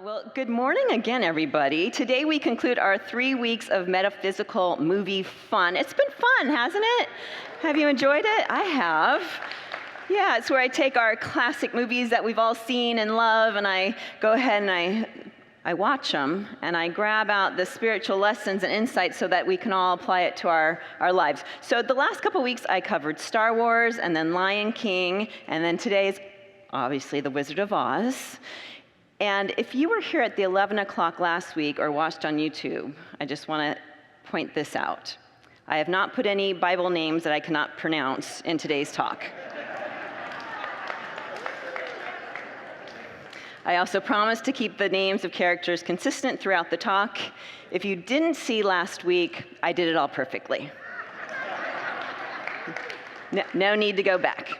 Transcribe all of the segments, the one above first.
Well, good morning again, everybody. Today we conclude our 3 weeks of metaphysical movie fun. It's been fun, hasn't it? Have you enjoyed it? I have. Yeah, it's where I take our classic movies that we've all seen and love, and I go ahead and I watch them, and I grab out the spiritual lessons and insights so that we can all apply it to our lives. So the last couple weeks I covered Star Wars, and then Lion King, and then today is obviously The Wizard of Oz. And if you were here at the 11 o'clock last week or watched on YouTube, I just want to point this out. I have not put any Bible names that I cannot pronounce in today's talk. I also promised to keep the names of characters consistent throughout the talk. If you didn't see last week, I did it all perfectly. No need to go back.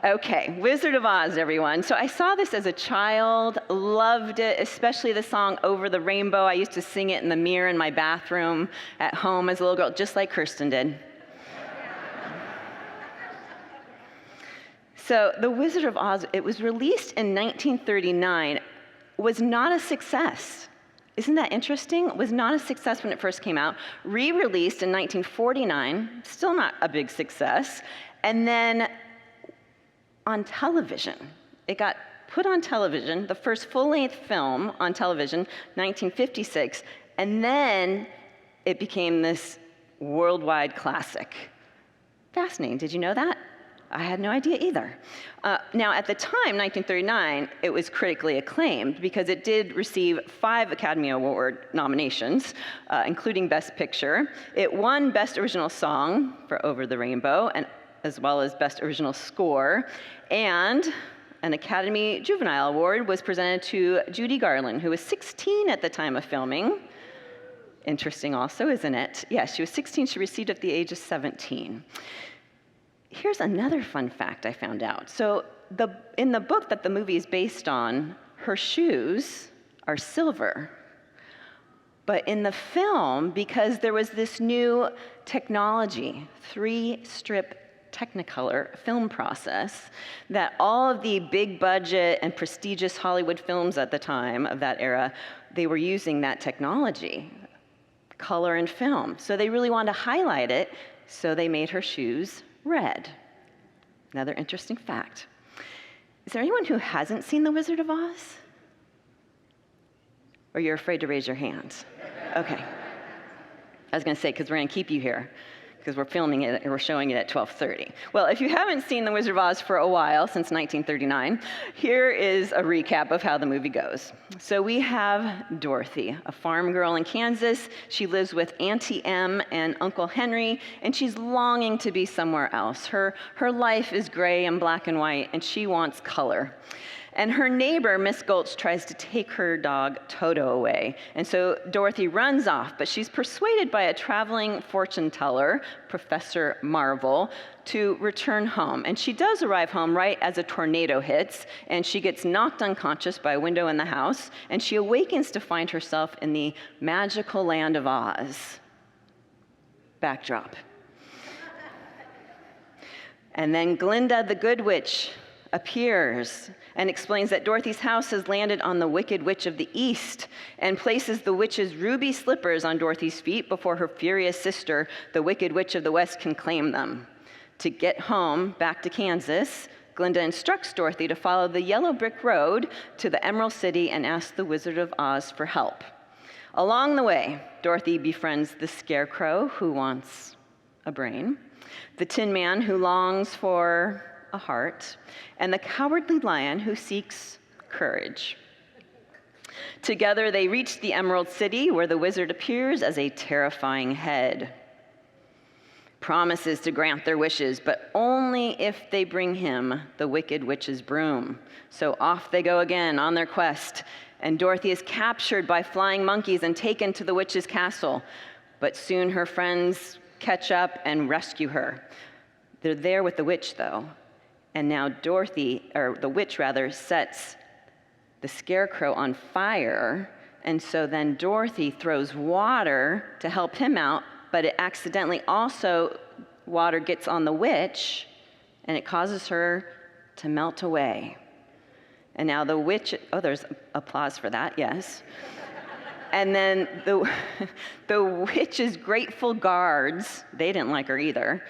Okay, Wizard of Oz, everyone. So I saw this as a child, loved it, especially the song Over the Rainbow. I used to sing it in the mirror in my bathroom at home as a little girl, just like Kirsten did. So The Wizard of Oz, it was released in 1939, was not a success. Isn't that interesting? It was not a success when it first came out. Re-released in 1949, still not a big success. And then on television. It got put on television, the first full-length film on television, 1956, and then it became this worldwide classic. Fascinating. Did you know that? I had no idea either. Now, at the time, 1939, it was critically acclaimed because it did receive 5 Academy Award nominations, including Best Picture. It won Best Original Song for Over the Rainbow, and as well as Best Original Score, and an Academy Juvenile Award was presented to Judy Garland, who was 16 at the time of filming. Interesting also, isn't it? Yeah, she was 16, she received it at the age of 17. Here's another fun fact I found out. So in the book that the movie is based on, her shoes are silver. But in the film, because there was this new technology, 3-strip Technicolor film process, that all of the big budget and prestigious Hollywood films at the time of that era, they were using that technology, color and film. So they really wanted to highlight it, so they made her shoes red. Another interesting fact. Is there anyone who hasn't seen The Wizard of Oz? Or you're afraid to raise your hand? Okay. I was going to say, because we're going to keep you here, because we're filming it and we're showing it at 12:30. Well, if you haven't seen The Wizard of Oz for a while, since 1939, here is a recap of how the movie goes. So we have Dorothy, a farm girl in Kansas. She lives with Auntie Em and Uncle Henry, and she's longing to be somewhere else. Her life is gray and black and white, and she wants color. And her neighbor, Miss Gulch, tries to take her dog, Toto, away. And so Dorothy runs off, but she's persuaded by a traveling fortune teller, Professor Marvel, to return home. And she does arrive home right as a tornado hits, and she gets knocked unconscious by a window in the house, and she awakens to find herself in the magical land of Oz. Backdrop. And then Glinda the Good Witch appears and explains that Dorothy's house has landed on the Wicked Witch of the East and places the witch's ruby slippers on Dorothy's feet before her furious sister, the Wicked Witch of the West, can claim them. To get home, back to Kansas, Glinda instructs Dorothy to follow the yellow brick road to the Emerald City and ask the Wizard of Oz for help. Along the way, Dorothy befriends the Scarecrow, who wants a brain, the Tin Man, who longs for a heart, and the Cowardly Lion, who seeks courage. Together, they reach the Emerald City, where the wizard appears as a terrifying head. Promises to grant their wishes, but only if they bring him the Wicked Witch's broom. So off they go again on their quest, and Dorothy is captured by flying monkeys and taken to the witch's castle. But soon her friends catch up and rescue her. They're there with the witch, though. And now the witch sets the Scarecrow on fire, and so then Dorothy throws water to help him out, but it accidentally also, water gets on the witch, and it causes her to melt away. And now the witch, oh, there's applause for that, yes. And then the witch's grateful guards, they didn't like her either.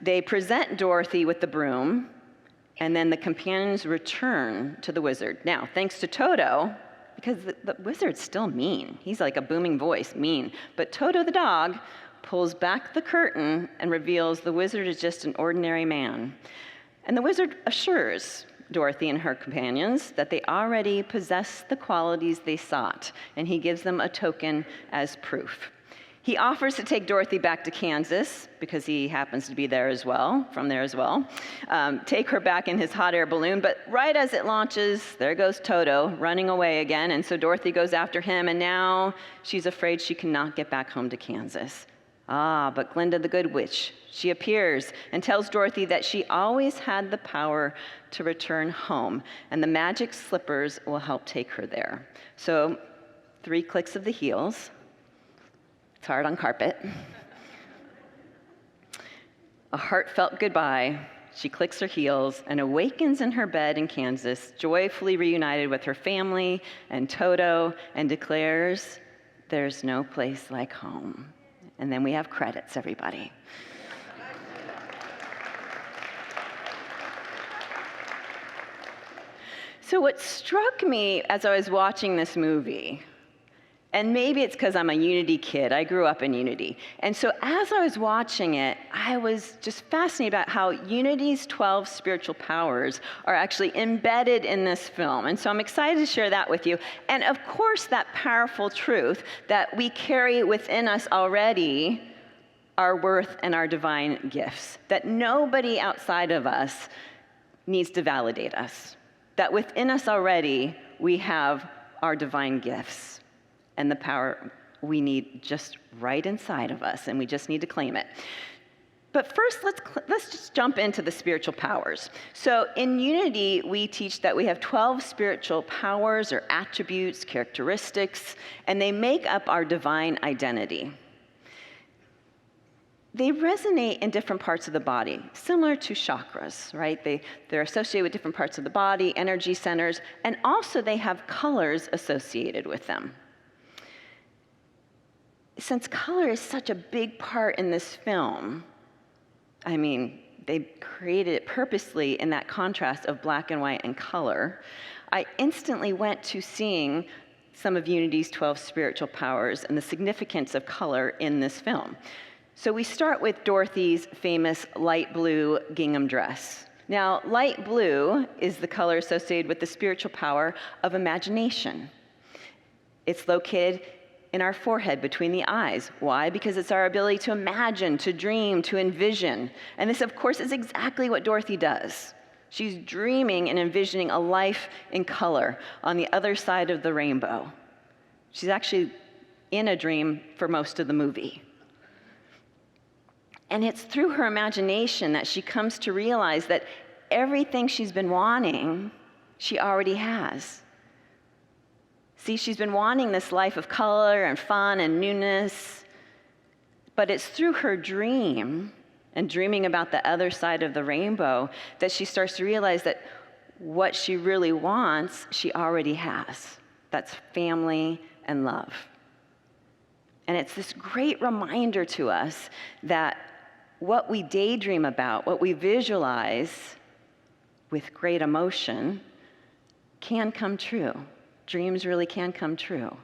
They present Dorothy with the broom, and then the companions return to the wizard. Now, thanks to Toto, because the wizard's still mean. He's like a booming voice, mean. But Toto the dog pulls back the curtain and reveals the wizard is just an ordinary man. And the wizard assures Dorothy and her companions that they already possess the qualities they sought, and he gives them a token as proof. He offers to take Dorothy back to Kansas, because he happens to be there as well, from there as well, take her back in his hot air balloon, but right as it launches, there goes Toto, running away again, and so Dorothy goes after him, and now she's afraid she cannot get back home to Kansas. Ah, but Glinda the Good Witch, she appears and tells Dorothy that she always had the power to return home, and the magic slippers will help take her there. So, 3 clicks of the heels. It's hard on carpet. A heartfelt goodbye. She clicks her heels and awakens in her bed in Kansas, joyfully reunited with her family and Toto, and declares, "There's no place like home." And then we have credits, everybody. So what struck me as I was watching this movie, and maybe it's because I'm a Unity kid. I grew up in Unity. And so as I was watching it, I was just fascinated about how Unity's 12 spiritual powers are actually embedded in this film. And so I'm excited to share that with you. And of course, that powerful truth that we carry within us already our worth and our divine gifts. That nobody outside of us needs to validate us. That within us already, we have our divine gifts and the power we need just right inside of us, and we just need to claim it. But first, let's just jump into the spiritual powers. So in Unity, we teach that we have 12 spiritual powers or attributes, characteristics, and they make up our divine identity. They resonate in different parts of the body, similar to chakras, right? They're associated with different parts of the body, energy centers, and also they have colors associated with them. Since color is such a big part in this film, I mean, they created it purposely in that contrast of black and white and color, I instantly went to seeing some of Unity's 12 spiritual powers and the significance of color in this film. So we start with Dorothy's famous light blue gingham dress. Now, light blue is the color associated with the spiritual power of imagination. It's located in our forehead between the eyes. Why? Because it's our ability to imagine, to dream, to envision. And this, of course, is exactly what Dorothy does. She's dreaming and envisioning a life in color on the other side of the rainbow. She's actually in a dream for most of the movie. And it's through her imagination that she comes to realize that everything she's been wanting, she already has. See, she's been wanting this life of color and fun and newness, but it's through her dream and dreaming about the other side of the rainbow that she starts to realize that what she really wants, she already has. That's family and love. And it's this great reminder to us that what we daydream about, what we visualize with great emotion, can come true. Dreams really can come true.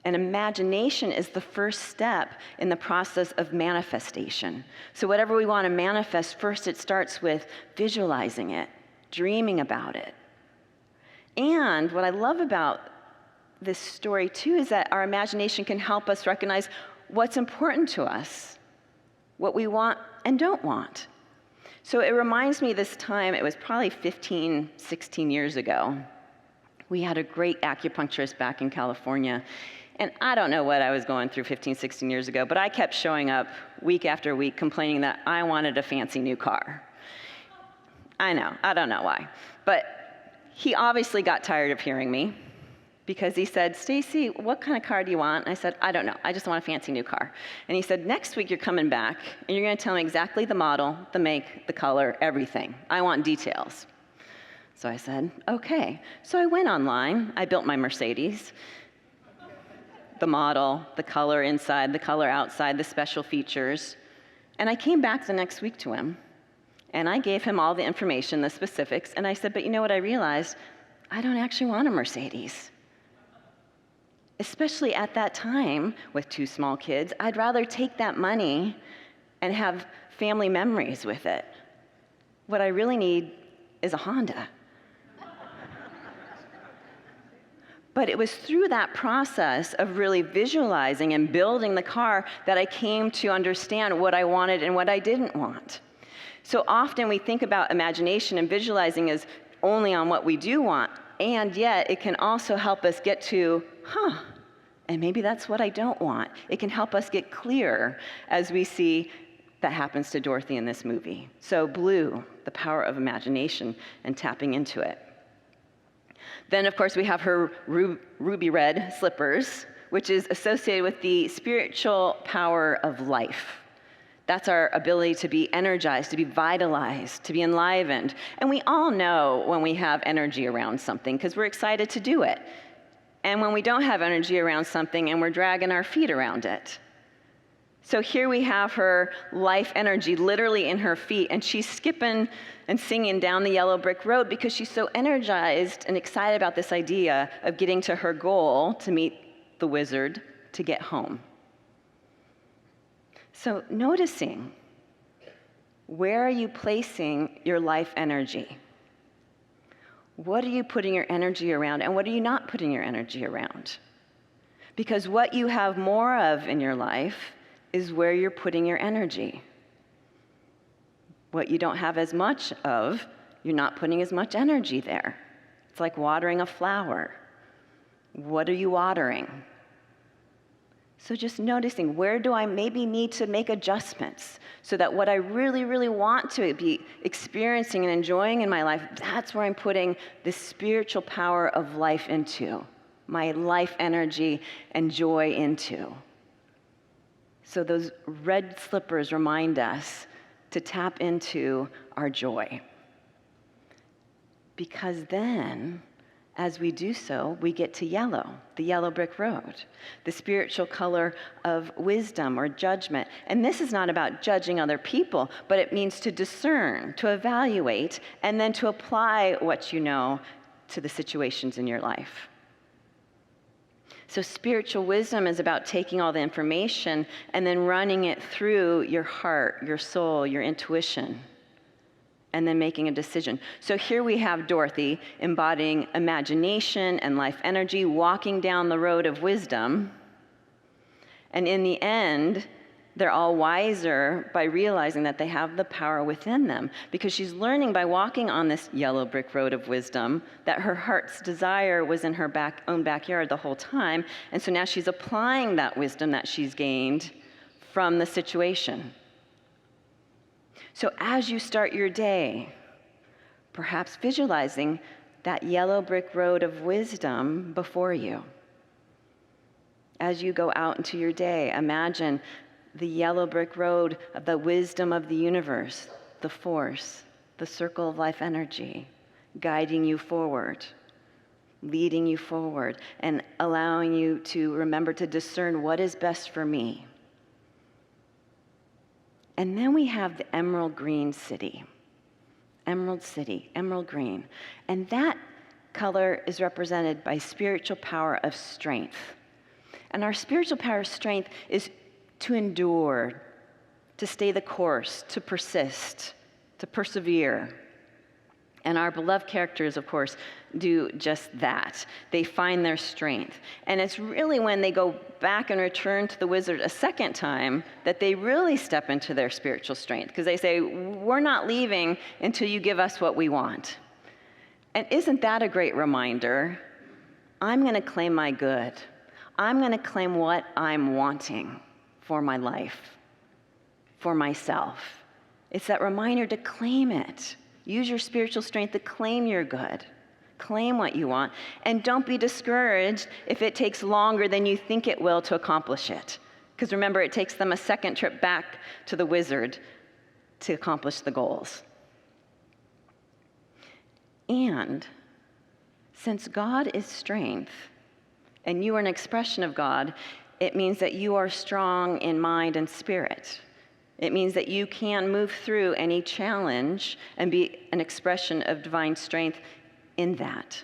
And imagination is the first step in the process of manifestation. So whatever we want to manifest, first it starts with visualizing it, dreaming about it. And what I love about this story too is that our imagination can help us recognize what's important to us, what we want and don't want. So it reminds me this time, it was probably 15, 16 years ago. We had a great acupuncturist back in California, and I don't know what I was going through 15, 16 years ago, but I kept showing up week after week complaining that I wanted a fancy new car. I know, I don't know why. But he obviously got tired of hearing me because he said, "Stacy, what kind of car do you want?" And I said, "I don't know, I just want a fancy new car." And he said, "Next week you're coming back and you're gonna tell me exactly the model, the make, the color, everything. I want details." So I said, okay. So I went online. I built my Mercedes. The model, the color inside, the color outside, the special features. And I came back the next week to him, and I gave him all the information, the specifics, and I said, but you know what I realized? I don't actually want a Mercedes. Especially at that time with 2 small kids, I'd rather take that money and have family memories with it. What I really need is a Honda. But it was through that process of really visualizing and building the car that I came to understand what I wanted and what I didn't want. So often we think about imagination and visualizing as only on what we do want, and yet it can also help us get to, and maybe that's what I don't want. It can help us get clear as we see that happens to Dorothy in this movie. So blue, the power of imagination and tapping into it. Then, of course, we have her ruby red slippers, which is associated with the spiritual power of life. That's our ability to be energized, to be vitalized, to be enlivened. And we all know when we have energy around something because we're excited to do it. And when we don't have energy around something and we're dragging our feet around it. So here we have her life energy literally in her feet, and she's skipping and singing down the yellow brick road because she's so energized and excited about this idea of getting to her goal to meet the wizard to get home. So noticing, where are you placing your life energy? What are you putting your energy around, and what are you not putting your energy around? Because what you have more of in your life is where you're putting your energy. What you don't have as much of, you're not putting as much energy there. It's like watering a flower. What are you watering? So just noticing, where do I maybe need to make adjustments so that what I really, really want to be experiencing and enjoying in my life, that's where I'm putting the spiritual power of life into, my life energy and joy into. So those red slippers remind us to tap into our joy. Because then, as we do so, we get to yellow, the yellow brick road, the spiritual color of wisdom or judgment. And this is not about judging other people, but it means to discern, to evaluate, and then to apply what you know to the situations in your life. So spiritual wisdom is about taking all the information and then running it through your heart, your soul, your intuition, and then making a decision. So here we have Dorothy embodying imagination and life energy, walking down the road of wisdom. And in the end, they're all wiser by realizing that they have the power within them, because she's learning by walking on this yellow brick road of wisdom that her heart's desire was in her own backyard the whole time. And so now she's applying that wisdom that she's gained from the situation. So as you start your day, perhaps visualizing that yellow brick road of wisdom before you. As you go out into your day, imagine the yellow brick road of the wisdom of the universe, the force, the circle of life energy, guiding you forward, leading you forward, and allowing you to remember to discern what is best for me. And then we have the emerald green city, emerald green. And that color is represented by spiritual power of strength. And our spiritual power of strength is to endure, to stay the course, to persist, to persevere. And our beloved characters, of course, do just that. They find their strength. And it's really when they go back and return to the wizard a second time that they really step into their spiritual strength, because they say, we're not leaving until you give us what we want. And isn't that a great reminder? I'm going to claim my good. I'm going to claim what I'm wanting for my life, for myself. It's that reminder to claim it. Use your spiritual strength to claim your good. Claim what you want. And don't be discouraged if it takes longer than you think it will to accomplish it. Because remember, it takes them a second trip back to the wizard to accomplish the goals. And since God is strength, and you are an expression of God, it means that you are strong in mind and spirit. It means that you can move through any challenge and be an expression of divine strength in that.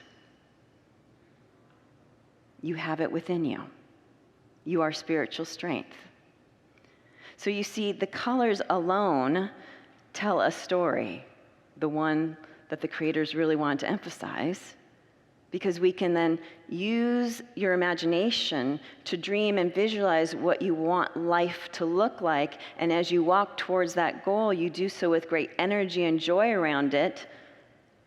You have it within you. You are spiritual strength. So you see, the colors alone tell a story, the one that the creators really wanted to emphasize, because we can then use your imagination to dream and visualize what you want life to look like. And as you walk towards that goal, you do so with great energy and joy around it.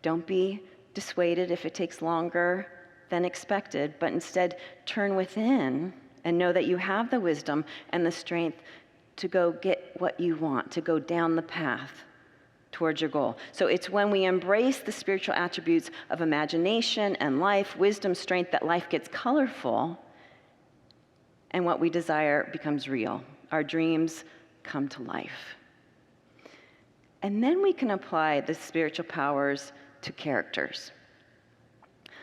Don't be dissuaded if it takes longer than expected, but instead turn within and know that you have the wisdom and the strength to go get what you want, to go down the path towards your goal. So it's when we embrace the spiritual attributes of imagination and life, wisdom, strength, that life gets colorful and what we desire becomes real. Our dreams come to life. And then we can apply the spiritual powers to characters.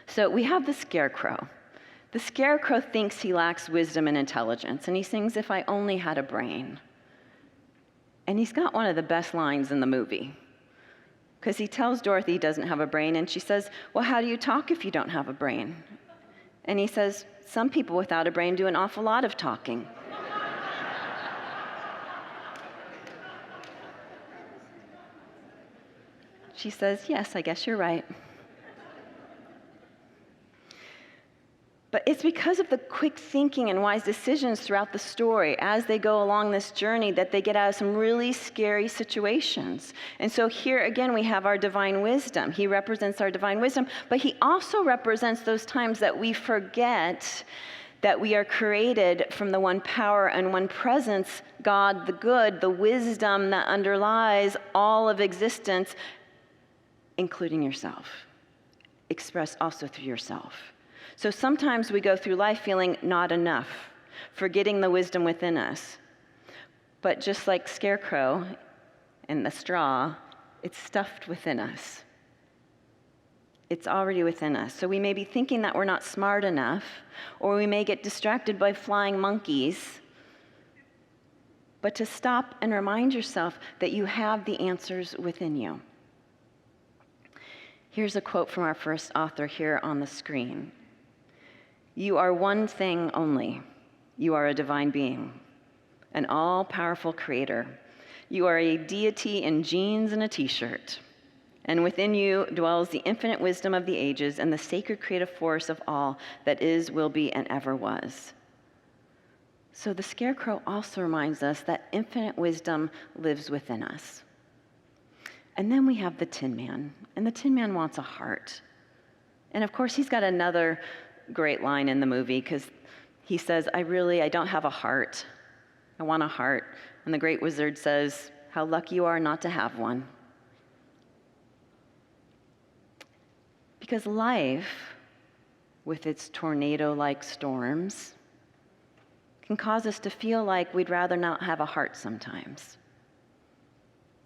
So we have the scarecrow. The scarecrow thinks he lacks wisdom and intelligence, and he sings, "If I only had a brain." And he's got one of the best lines in the movie, because he tells Dorothy he doesn't have a brain, and she says, "Well, how do you talk if you don't have a brain?" And he says, "Some people without a brain do an awful lot of talking." She says, "Yes, I guess you're right." But it's because of the quick thinking and wise decisions throughout the story as they go along this journey that they get out of some really scary situations. And so here again we have our divine wisdom. He represents our divine wisdom, but he also represents those times that we forget that we are created from the one power and one presence, God the good, the wisdom that underlies all of existence, including yourself, expressed also through yourself. So sometimes we go through life feeling not enough, forgetting the wisdom within us. But just like scarecrow and the straw, it's stuffed within us. It's already within us. So we may be thinking that we're not smart enough, or we may get distracted by flying monkeys. But to stop and remind yourself that you have the answers within you. Here's a quote from our first author here on the screen. "You are one thing only. You are a divine being, an all-powerful creator. You are a deity in jeans and a t-shirt. And within you dwells the infinite wisdom of the ages and the sacred creative force of all that is, will be, and ever was." So the scarecrow also reminds us that infinite wisdom lives within us. And then we have the Tin Man, and the Tin Man wants a heart. And of course, he's got another great line in the movie, because he says, I don't have a heart. I want a heart. And the great wizard says, "How lucky you are not to have one." Because life, with its tornado-like storms, can cause us to feel like we'd rather not have a heart sometimes.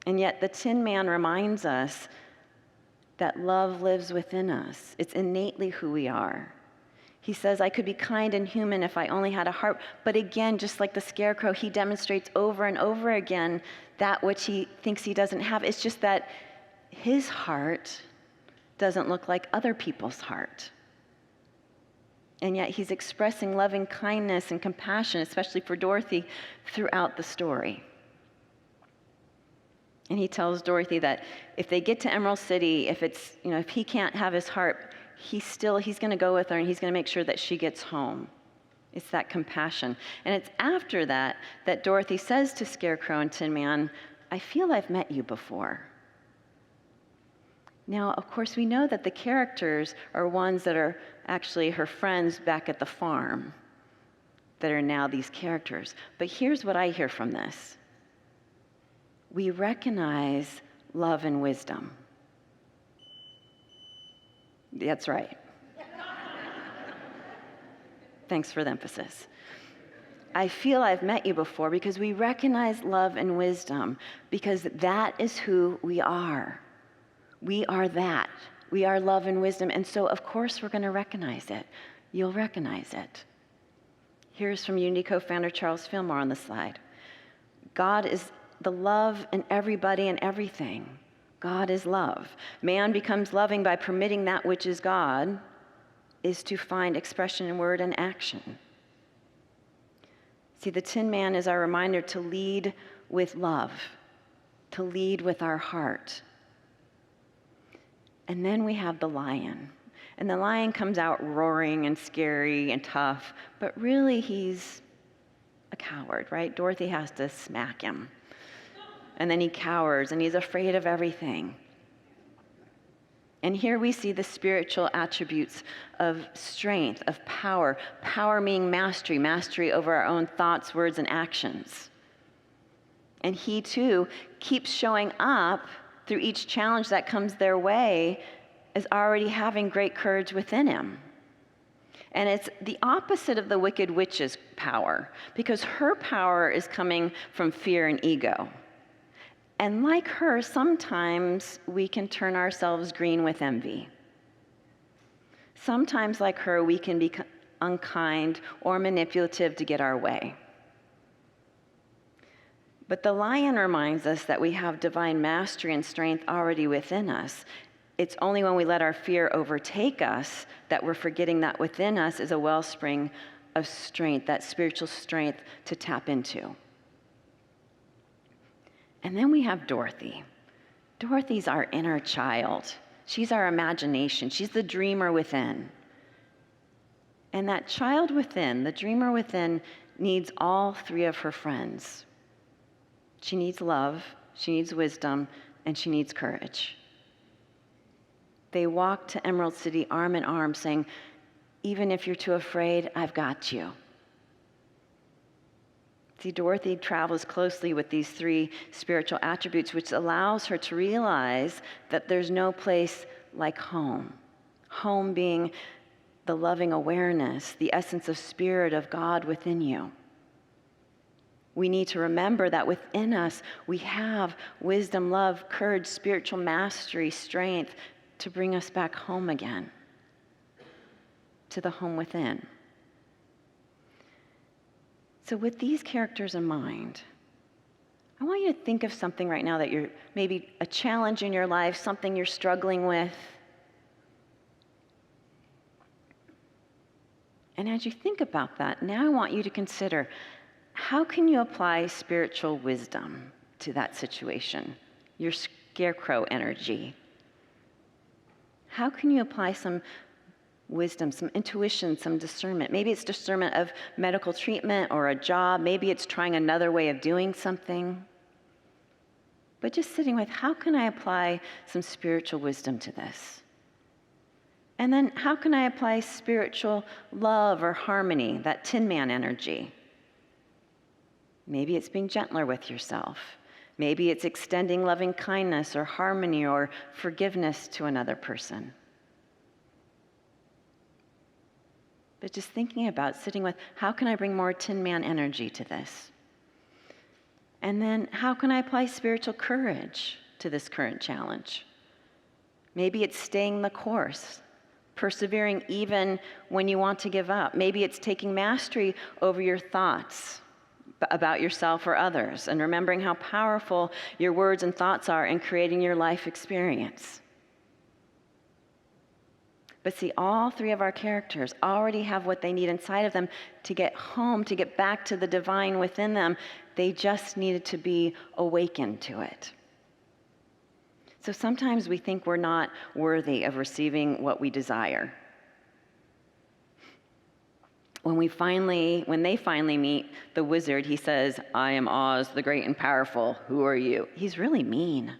And yet the Tin Man reminds us that love lives within us. It's innately who we are. He says, "I could be kind and human if I only had a heart." But again, just like the scarecrow, he demonstrates over and over again that which he thinks he doesn't have. It's just that his heart doesn't look like other people's heart. And yet he's expressing loving kindness and compassion, especially for Dorothy, throughout the story. And he tells Dorothy that if they get to Emerald City, if he can't have his heart, he's going to go with her, and he's going to make sure that she gets home. It's that compassion. And it's after that Dorothy says to Scarecrow and Tin Man, "I feel I've met you before." Now, of course, we know that the characters are ones that are actually her friends back at the farm that are now these characters. But here's what I hear from this. We recognize love and wisdom. That's right. Thanks for the emphasis. I feel I've met you before because we recognize love and wisdom, because that is who we are. We are that. We are love and wisdom, and so of course we're going to recognize it. You'll recognize it. Here's from Unity co-founder Charles Fillmore on the slide. God is the love in everybody and everything. God is love. Man becomes loving by permitting that which is God is to find expression in word and action. See, the Tin Man is our reminder to lead with love, to lead with our heart. And then we have the lion. And the lion comes out roaring and scary and tough, but really he's a coward, right? Dorothy has to smack him. And then he cowers and he's afraid of everything. And here we see the spiritual attributes of strength, of power. Power meaning mastery, mastery over our own thoughts, words, and actions. And he too keeps showing up through each challenge that comes their way as already having great courage within him. And it's the opposite of the wicked witch's power, because her power is coming from fear and ego. And like her, sometimes we can turn ourselves green with envy. Sometimes, like her, we can be unkind or manipulative to get our way. But the lion reminds us that we have divine mastery and strength already within us. It's only when we let our fear overtake us that we're forgetting that within us is a wellspring of strength, that spiritual strength to tap into. And then we have Dorothy. Dorothy's our inner child. She's our imagination. She's the dreamer within. And that child within, the dreamer within, needs all three of her friends. She needs love, she needs wisdom, and she needs courage. They walk to Emerald City arm in arm saying, even if you're too afraid, I've got you. See, Dorothy travels closely with these three spiritual attributes, which allows her to realize that there's no place like home. Home being the loving awareness, the essence of spirit of God within you. We need to remember that within us, we have wisdom, love, courage, spiritual mastery, strength to bring us back home again, to the home within. So with these characters in mind, I want you to think of something right now that you're maybe a challenge in your life, something you're struggling with. And as you think about that, now I want you to consider, how can you apply spiritual wisdom to that situation, your scarecrow energy? How can you apply some wisdom, some intuition, some discernment? Maybe it's discernment of medical treatment or a job. Maybe it's trying another way of doing something. But just sitting with, how can I apply some spiritual wisdom to this? And then how can I apply spiritual love or harmony, that Tin Man energy? Maybe it's being gentler with yourself. Maybe it's extending loving kindness or harmony or forgiveness to another person. But just thinking about sitting with, how can I bring more Tin Man energy to this? And then how can I apply spiritual courage to this current challenge? Maybe it's staying the course, persevering even when you want to give up. Maybe it's taking mastery over your thoughts about yourself or others, and remembering how powerful your words and thoughts are in creating your life experience. But see, all three of our characters already have what they need inside of them to get home, to get back to the divine within them. They just needed to be awakened to it. So sometimes we think we're not worthy of receiving what we desire. When they finally meet the wizard, he says, I am Oz, the great and powerful. Who are you? He's really mean.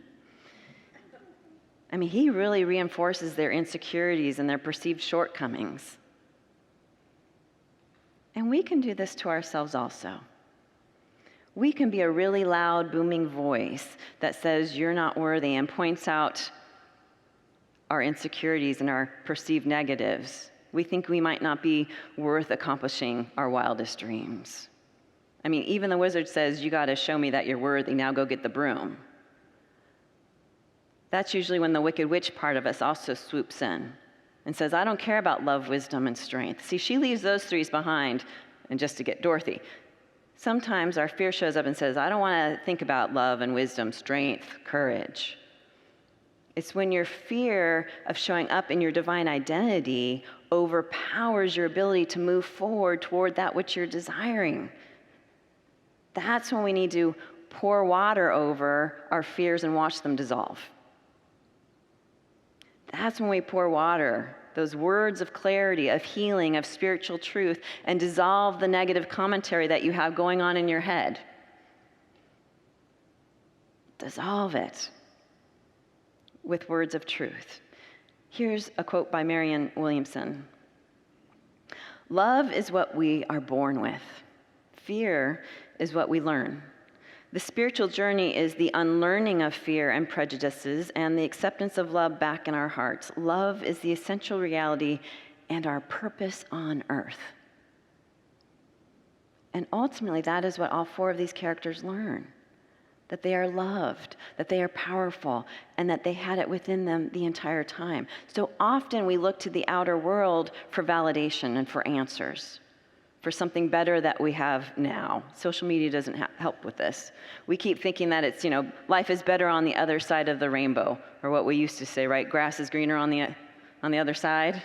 I mean, he really reinforces their insecurities and their perceived shortcomings. And we can do this to ourselves also. We can be a really loud, booming voice that says you're not worthy and points out our insecurities and our perceived negatives. We think we might not be worth accomplishing our wildest dreams. I mean, even the wizard says, you got to show me that you're worthy. Now go get the broom. That's usually when the wicked witch part of us also swoops in and says, I don't care about love, wisdom, and strength. See, she leaves those threes behind, and just to get Dorothy. Sometimes our fear shows up and says, I don't want to think about love and wisdom, strength, courage. It's when your fear of showing up in your divine identity overpowers your ability to move forward toward that which you're desiring. That's when we need to pour water over our fears and watch them dissolve. That's when we pour water, those words of clarity, of healing, of spiritual truth, and dissolve the negative commentary that you have going on in your head. Dissolve it with words of truth. Here's a quote by Marianne Williamson. Love is what we are born with. Fear is what we learn. The spiritual journey is the unlearning of fear and prejudices and the acceptance of love back in our hearts. Love is the essential reality and our purpose on earth. And ultimately, that is what all four of these characters learn. That they are loved, that they are powerful, and that they had it within them the entire time. So often we look to the outer world for validation and for answers, for something better that we have now. Social media doesn't help with this. We keep thinking that it's, life is better on the other side of the rainbow, or what we used to say, right? Grass is greener on the other side.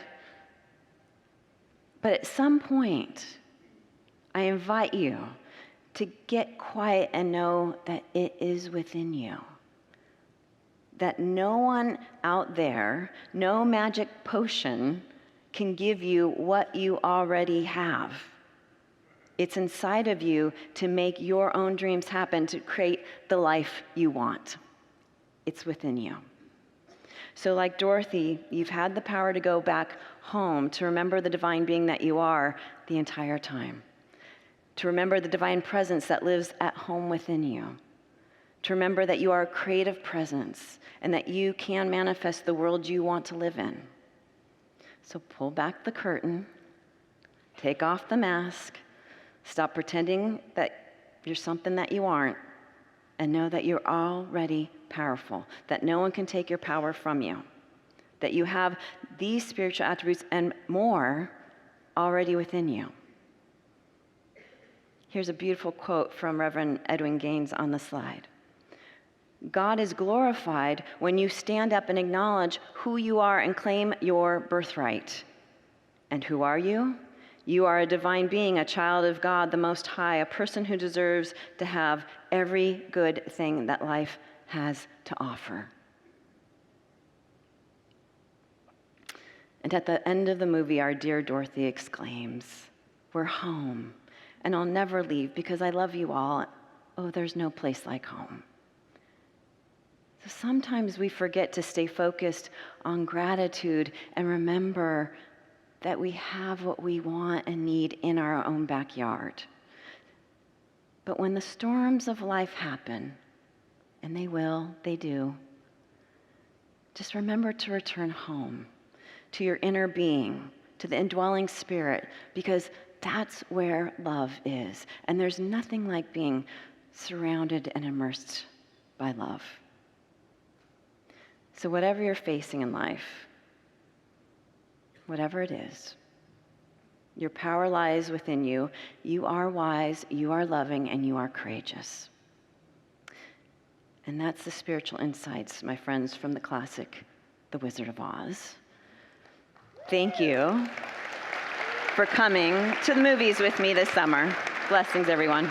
But at some point, I invite you to get quiet and know that it is within you. That no one out there, no magic potion can give you what you already have. It's inside of you to make your own dreams happen, to create the life you want. It's within you. So like Dorothy, you've had the power to go back home, to remember the divine being that you are the entire time. To remember the divine presence that lives at home within you. To remember that you are a creative presence and that you can manifest the world you want to live in. So pull back the curtain, take off the mask, stop pretending that you're something that you aren't, and know that you're already powerful, that no one can take your power from you, that you have these spiritual attributes and more already within you. Here's a beautiful quote from Reverend Edwin Gaines on the slide. God is glorified when you stand up and acknowledge who you are and claim your birthright. And who are you? You are a divine being, a child of God, the Most High, a person who deserves to have every good thing that life has to offer. And at the end of the movie, our dear Dorothy exclaims, "We're home, and I'll never leave because I love you all. Oh, there's no place like home." So sometimes we forget to stay focused on gratitude and remember that we have what we want and need in our own backyard. But when the storms of life happen, and they will, they do, just remember to return home, to your inner being, to the indwelling spirit, because that's where love is. And there's nothing like being surrounded and immersed by love. So whatever you're facing in life, whatever it is, your power lies within you. You are wise, you are loving, and you are courageous. And that's the spiritual insights, my friends, from the classic, The Wizard of Oz. Thank you for coming to the movies with me this summer. Blessings, everyone.